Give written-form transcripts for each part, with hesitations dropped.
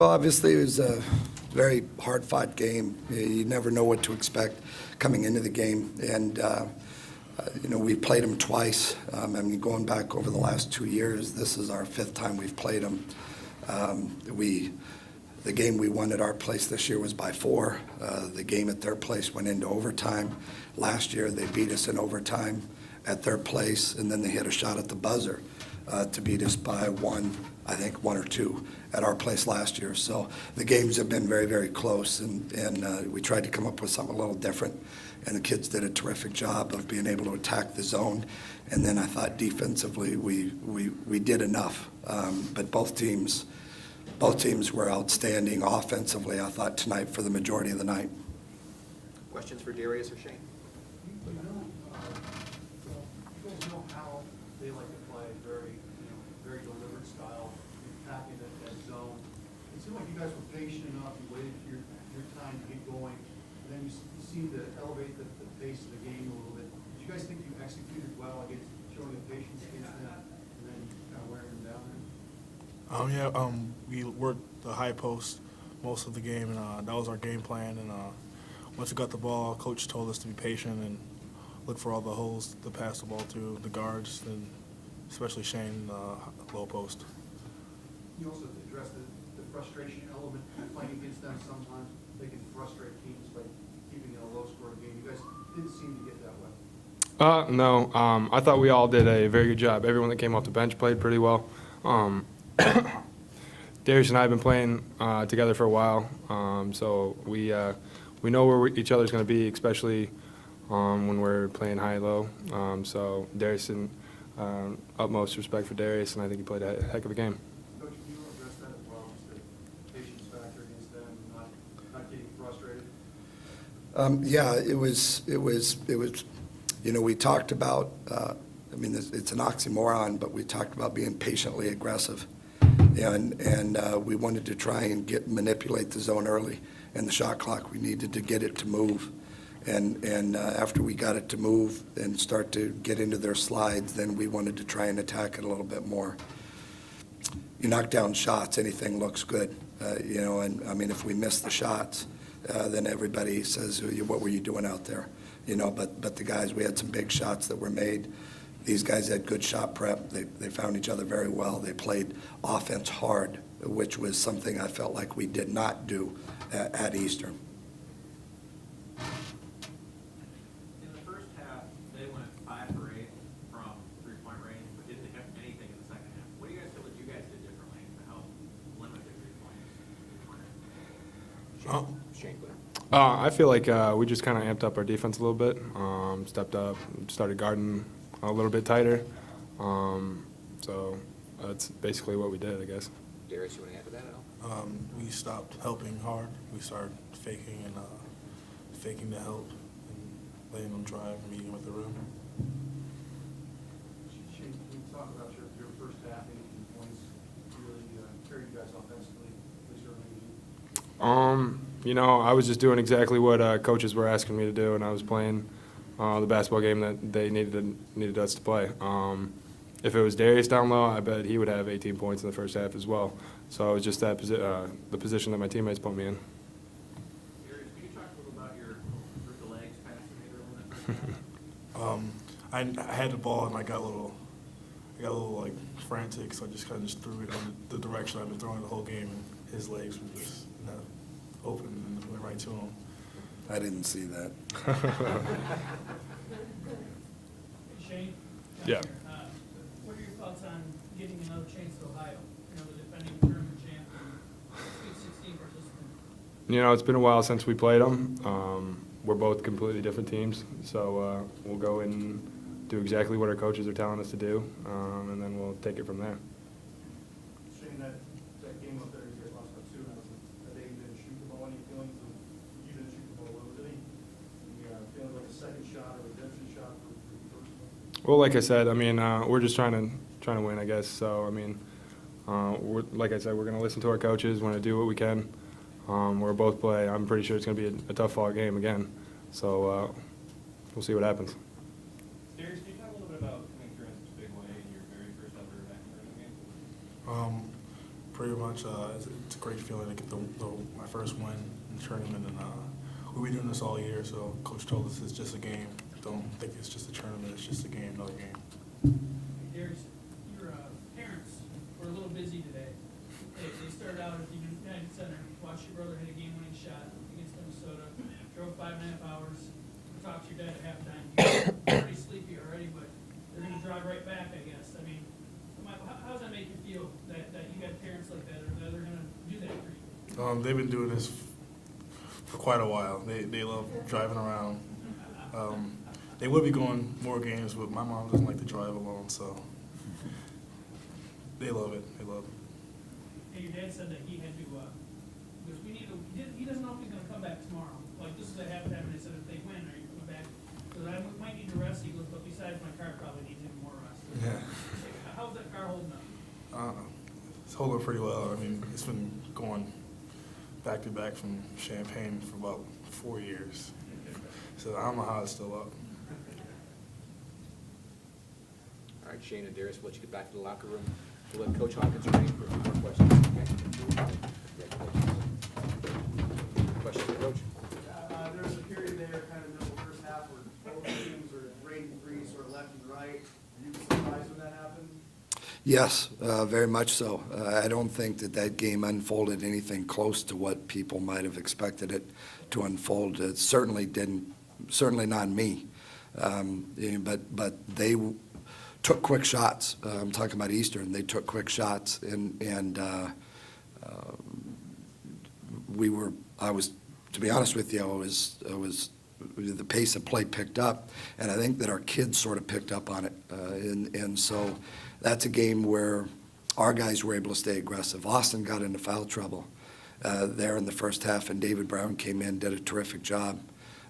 Well, obviously, it was a very hard-fought game. You never know what to expect coming into the game. And, we played them twice. Going back over the last 2 years, this is our fifth time we've played them. The game we won at our place this year was by 4. The game at their place went into overtime. Last year, they beat us in overtime at their place, and then they hit a shot at the buzzer to beat us by 1 or 2 at our place last year. So the games have been very, very close, and we tried to come up with something a little different, and the kids did a terrific job of being able to attack the zone. And then I thought defensively we did enough, but both teams were outstanding offensively, I thought, tonight for the majority of the night. Questions for Darius or Shane? You guys know how they like to play, very deliberate style, attacking that zone. It seemed like you guys were patient enough, you waited for your time to get going, and then you seemed to elevate the pace of the game a little bit. Did you guys think you executed well against showing the patience against them, and then kind of wearing them down there? We worked the high post most of the game, and that was our game plan. And once we got the ball, coach told us to be patient and look for all the holes to pass the ball to the guards, and especially Shane, low post. You also addressed the frustration element playing against them. Sometimes they can frustrate teams by keeping it a low-scoring game. You guys didn't seem to get that way. No. I thought we all did a very good job. Everyone that came off the bench played pretty well. Darius and I have been playing together for a while, so we know where each other's going to be, especially when we're playing high-low. So Darius, and utmost respect for Darius, and I think he played a heck of a game. Coach, can you address that as well, just the patience factor against them, not getting frustrated? It was. We talked about. It's an oxymoron, but we talked about being patiently aggressive, and we wanted to try and manipulate the zone early and the shot clock. We needed to get it to move, and after we got it to move and start to get into their slides, then we wanted to try and attack it a little bit more. You knock down shots, anything looks good, and if we miss the shots, then everybody says, "What were you doing out there?" But the guys, we had some big shots that were made. These guys had good shot prep. They found each other very well. They played offense hard, which was something I felt like we did not do at Eastern. In the first half, they went 5 for 8 from three-point range, but didn't have anything in the second half. What do you guys feel that you guys did differently to help limit the three-pointers? Shane, go ahead. I feel like we just kind of amped up our defense a little bit, stepped up, started guarding a little bit tighter. So that's basically what we did, I guess. Darius, you want to add to that at all? We stopped helping hard. We started faking the help and letting them drive, meeting with the rim. Shane, can you talk about your first half, 18 points, really carried you guys offensively, at least early in the game? I was just doing exactly what coaches were asking me to do, and I was playing the basketball game that they needed us to play. If it was Darius down low, I bet he would have 18 points in the first half as well. So it was just the position that my teammates put me in. Darius, can you talk a little about your legs passing early in that first half? I had the ball and I got a little like frantic, so I just kind of just threw it in the direction I've been throwing the whole game, and his legs were just open and went right to him. I didn't see that. Shane? Yeah. What are your thoughts on getting another chance to Ohio? The defending tournament champ and Sweet 16 participant. It's been a while since we played them. We're both completely different teams, so we'll go in and do exactly what our coaches are telling us to do, and then we'll take it from there. Shane, that game up there, you guys lost by 2, and that was a day you didn't shoot the ball. Any feelings of you didn't shoot the ball? Was any feeling like a second shot or a redemption shot for the first one? Well, like I said, we're just trying to win, I guess. So like I said, we're going to listen to our coaches. We're going to do what we can. We're both play. I'm pretty sure it's going to be a tough fought game again. So we'll see what happens. Darius, can you talk a little bit about coming through in such a big way in your very first ever event tournament game? Pretty much, it's a great feeling to get my first win in the tournament, and we've been doing this all year. So Coach told us it's just a game. Don't think it's just a tournament. It's just a game, another game. Darius, your parents were a little busy today. They started out at the United Center, watched your brother hit a game-winning shot against Minnesota, drove 5.5 hours, talked to your dad at halftime. You're pretty sleepy already, but they're going to drive right back, I guess. I mean, how does that make you feel that you got parents like that, or that they're going to do that for you? They've been doing this for quite a while. They love driving around. They would be going more games, but my mom doesn't like to drive alone, so they love it. They love it. And your dad said that he had to, because he doesn't know if he's going to come back tomorrow. Like, this is at halftime, and they said if they win, are you coming back? Because I might need to rest. He goes, but besides, my car probably needs even more rest. Yeah. How's that car holding up? It's holding pretty well. I mean, it's been going back to back from Champaign for about 4 years. So I don't know how it's still up. All right, Shane and Darius, we'll let you get back to the locker room. We'll let Coach Hawkins remain for a few more questions, okay? Congratulations. Questions for Coach? There was a period there, kind of in the first half, where both teams were rating three, sort of left and right. Were you surprised when that happened? Yes, very much so. I don't think that game unfolded anything close to what people might have expected it to unfold. It certainly didn't, certainly not me. But they took quick shots. I'm talking about Eastern. They took quick shots, and to be honest with you, the pace of play picked up, and I think that our kids sort of picked up on it. And so that's a game where our guys were able to stay aggressive. Austin got into foul trouble there in the first half, and David Brown came in, did a terrific job.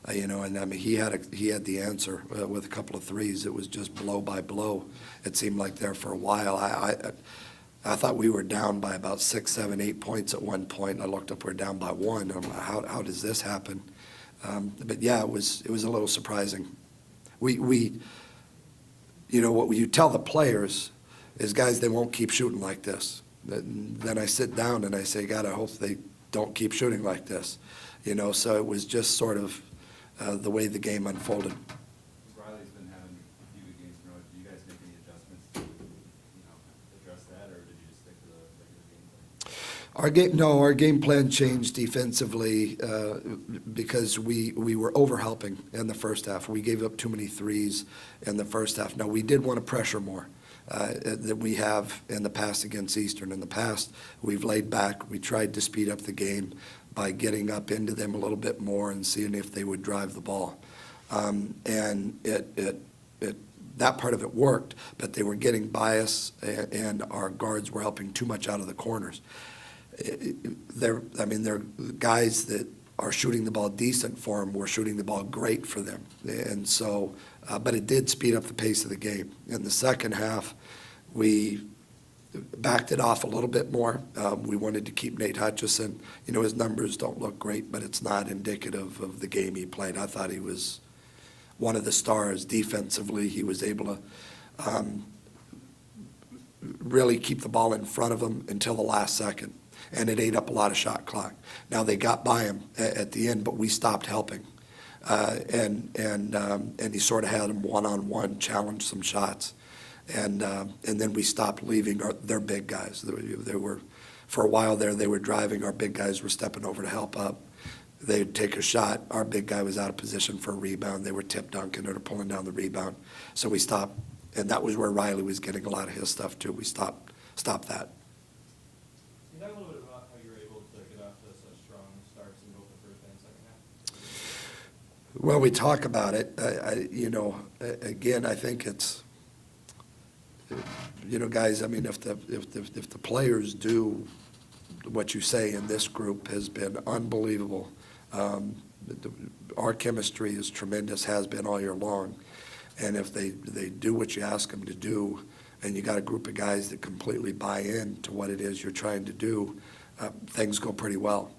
And I mean, he had the answer with a couple of threes. It was just blow by blow. It seemed like there for a while. I thought we were down by about 6, 7, 8 points at one point. I looked up, we're down by 1. I'm like, how does this happen? But yeah, it was a little surprising. What you tell the players is, guys, they won't keep shooting like this. Then I sit down and I say, God, I hope they don't keep shooting like this. So it was just sort of the way the game unfolded. Riley's been having a few good games in a row. Did you guys make any adjustments to, address that, or did you just stick to the regular game plan? Our game plan changed defensively because we were overhelping in the first half. We gave up too many threes in the first half. Now, we did want to pressure more than we have in the past against Eastern. In the past, we've laid back. We tried to speed up the game by getting up into them a little bit more and seeing if they would drive the ball. And that part of it worked, but they were getting by us, and our guards were helping too much out of the corners. They're guys that are shooting the ball decent for them. We're shooting the ball great for them. And so, but it did speed up the pace of the game. In the second half, we backed it off a little bit more. We wanted to keep Nate Hutchison. His numbers don't look great, but it's not indicative of the game he played. I thought he was one of the stars defensively. He was able to really keep the ball in front of him until the last second, and it ate up a lot of shot clock. Now, they got by him at the end, but we stopped helping. And he sort of had him one-on-one, challenge some shots. And then we stopped leaving their big guys. They were, for a while there, they were driving. Our big guys were stepping over to help up. They'd take a shot. Our big guy was out of position for a rebound. They were tip dunking or pulling down the rebound. So we stopped. And that was where Riley was getting a lot of his stuff, too. We stopped that. Can you talk a little bit about how you were able to get off to such strong starts in both the first and second half? Well, we talk about it. Again, I think it's, guys, I mean, if the players do what you say in this group has been unbelievable. Our chemistry is tremendous, has been all year long. And if they do what you ask them to do, and you got a group of guys that completely buy in to what it is you're trying to do, things go pretty well.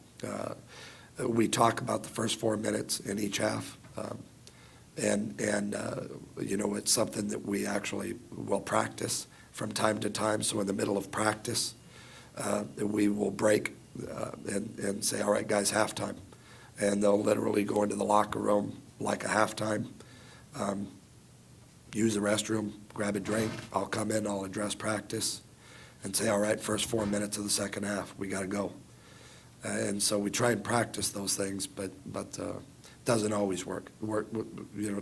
We talk about the first 4 minutes in each half. It's something that we actually will practice from time to time. So in the middle of practice, we will break and say, all right, guys, halftime. And they'll literally go into the locker room like a halftime, use the restroom, grab a drink. I'll come in, I'll address practice and say, all right, first 4 minutes of the second half, we got to go. And so we try and practice those things, but doesn't always work.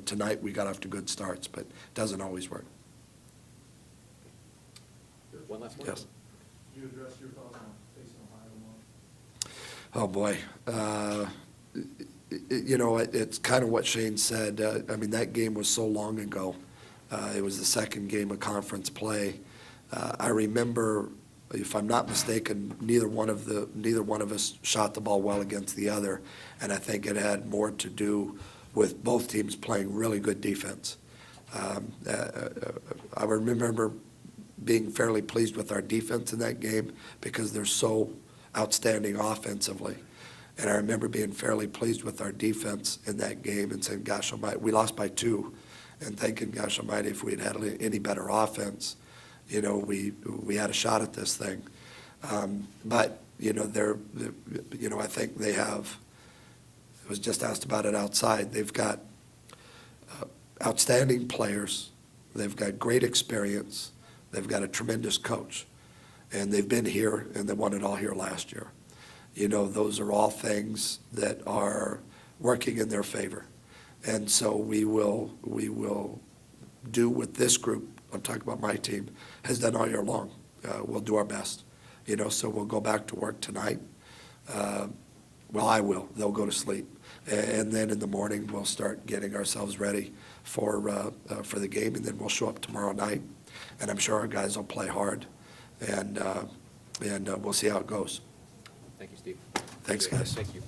Tonight we got off to good starts, but doesn't always work. One last one? Yes. You address your thoughts on facing Ohio tomorrow? Oh, boy. It's kind of what Shane said. I mean, that game was so long ago. It was the second game of conference play. I remember, if I'm not mistaken, neither one of us shot the ball well against the other, and I think it had more to do with both teams playing really good defense. I remember being fairly pleased with our defense in that game because they're so outstanding offensively. And I remember being fairly pleased with our defense in that game and saying, gosh almighty, we lost by 2, and thinking, gosh almighty, if we'd had any better offense, we had a shot at this thing. But I think they have, I was just asked about it outside, they've got outstanding players, they've got great experience, they've got a tremendous coach, and they've been here and they won it all here last year. Those are all things that are working in their favor. And so we will do what this group, I'm talking about my team, has done all year long. We'll do our best, so we'll go back to work tonight. Well, I will. They'll go to sleep. And then in the morning, we'll start getting ourselves ready for the game, and then we'll show up tomorrow night. And I'm sure our guys will play hard, and we'll see how it goes. Thank you, Steve. Thanks, guys. Thank you.